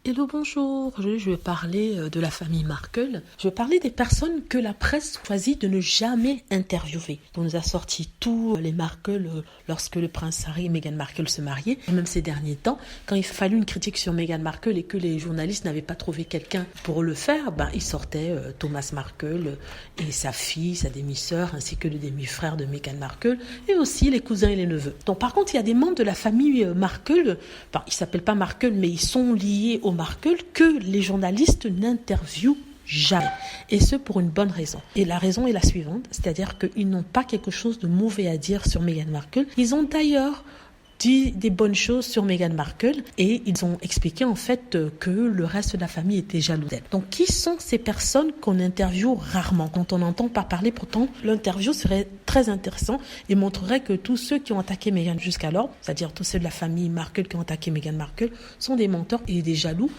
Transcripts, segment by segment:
Hello, bonjour. Aujourd'hui, je vais parler de la famille Markle. Je vais parler des personnes que la presse choisit de ne jamais interviewer. On nous a sorti tous les Markle lorsque le prince Harry et Meghan Markle se mariaient. Et même ces derniers temps, quand il fallut une critique sur Meghan Markle et que les journalistes n'avaient pas trouvé quelqu'un pour le faire, ils sortaient Thomas Markle et sa fille, sa demi-sœur, ainsi que le demi-frère de Meghan Markle, et aussi les cousins et les neveux. Donc par contre, il y a des membres de la famille Markle, ils ne s'appellent pas Markle, mais ils sont liés au Markle, que les journalistes n'interviewent jamais. Et ce, pour une bonne raison. Et la raison est la suivante, c'est-à-dire qu'ils n'ont pas quelque chose de mauvais à dire sur Meghan Markle. Ils ont d'ailleurs dit des bonnes choses sur Meghan Markle et ils ont expliqué en fait que le reste de la famille était jaloux d'elle. Donc qui sont ces personnes qu'on interviewe rarement? Quand on n'entend pas parler, pourtant l'interview serait très intéressant et montrerait que tous ceux qui ont attaqué Meghan jusqu'alors, c'est-à-dire tous ceux de la famille Markle qui ont attaqué Meghan Markle, sont des menteurs et des jaloux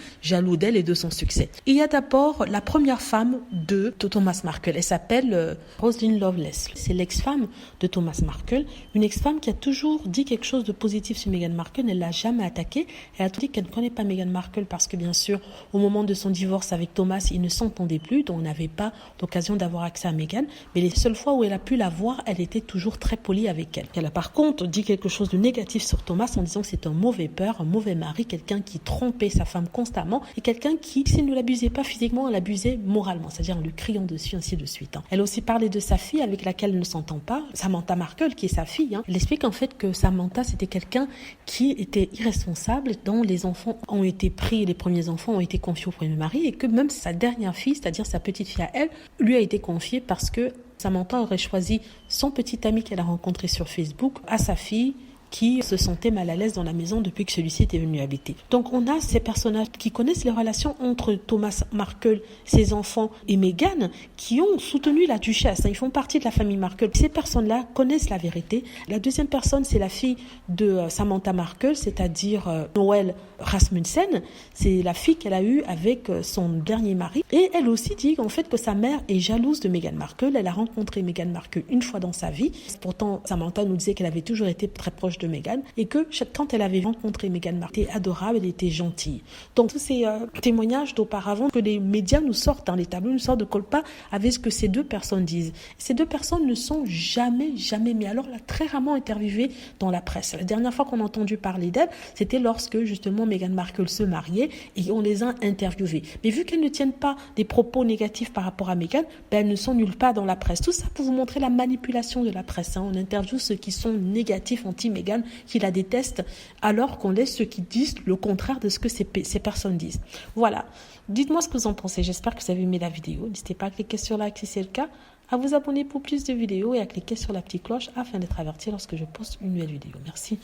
d'elle et de son succès. Il y a d'abord la première femme de Thomas Markle. Elle s'appelle Rosalind Lovelace. C'est l'ex-femme de Thomas Markle, une ex-femme qui a toujours dit quelque chose de positif sur Meghan Markle. Elle ne l'a jamais attaquée. Elle a tout dit qu'elle ne connaît pas Meghan Markle parce que bien sûr, au moment de son divorce avec Thomas, ils ne s'entendaient plus, donc on n'avait pas l'occasion d'avoir accès à Meghan. Mais les seules fois où elle a pu la voir, elle était toujours très polie avec elle. Elle a par contre dit quelque chose de négatif sur Thomas en disant que c'est un mauvais père, un mauvais mari, quelqu'un qui trompait sa femme constamment et quelqu'un qui, s'il ne l'abusait pas physiquement, l'abusait moralement, c'est-à-dire en lui criant dessus, ainsi de suite. Elle a aussi parlé de sa fille avec laquelle elle ne s'entend pas, Samantha Markle, qui est sa fille. Elle explique en fait que Samantha, c'était quelqu'un qui était irresponsable, dont les enfants ont été pris, les premiers enfants ont été confiés au premier mari et que même sa dernière fille, c'est-à-dire sa petite fille à elle, lui a été confiée parce que Samantha aurait choisi son petit ami qu'elle a rencontré sur Facebook à sa fille qui se sentait mal à l'aise dans la maison depuis que celui-ci était venu habiter. Donc on a ces personnages qui connaissent les relations entre Thomas Markle, ses enfants et Meghan, qui ont soutenu la duchesse. Ils font partie de la famille Markle. Ces personnes-là connaissent la vérité. La deuxième personne, c'est la fille de Samantha Markle, c'est-à-dire Noël Rasmussen. C'est la fille qu'elle a eue avec son dernier mari. Et elle aussi dit en fait que sa mère est jalouse de Meghan Markle. Elle a rencontré Meghan Markle une fois dans sa vie. Pourtant, Samantha nous disait qu'elle avait toujours été très proche de Meghan et que quand elle avait rencontré Meghan Markle, elle était adorable, elle était gentille. Donc tous ces témoignages d'auparavant que les médias nous sortent, les tableaux nous sortent de colpa avec ce que ces deux personnes disent. Ces deux personnes ne sont jamais, mais alors là, très rarement interviewées dans la presse. La dernière fois qu'on a entendu parler d'elles, c'était lorsque justement Meghan Markle se mariait et on les a interviewées. Mais vu qu'elles ne tiennent pas des propos négatifs par rapport à Meghan, elles ne sont nulle part dans la presse. Tout ça pour vous montrer la manipulation de la presse. On interviewe ceux qui sont négatifs, anti-Meghan, qui la détestent, alors qu'on laisse ceux qui disent le contraire de ce que ces personnes disent. Voilà. Dites-moi ce que vous en pensez. J'espère que vous avez aimé la vidéo. N'hésitez pas à cliquer sur like si c'est le cas, à vous abonner pour plus de vidéos et à cliquer sur la petite cloche afin d'être averti lorsque je poste une nouvelle vidéo. Merci.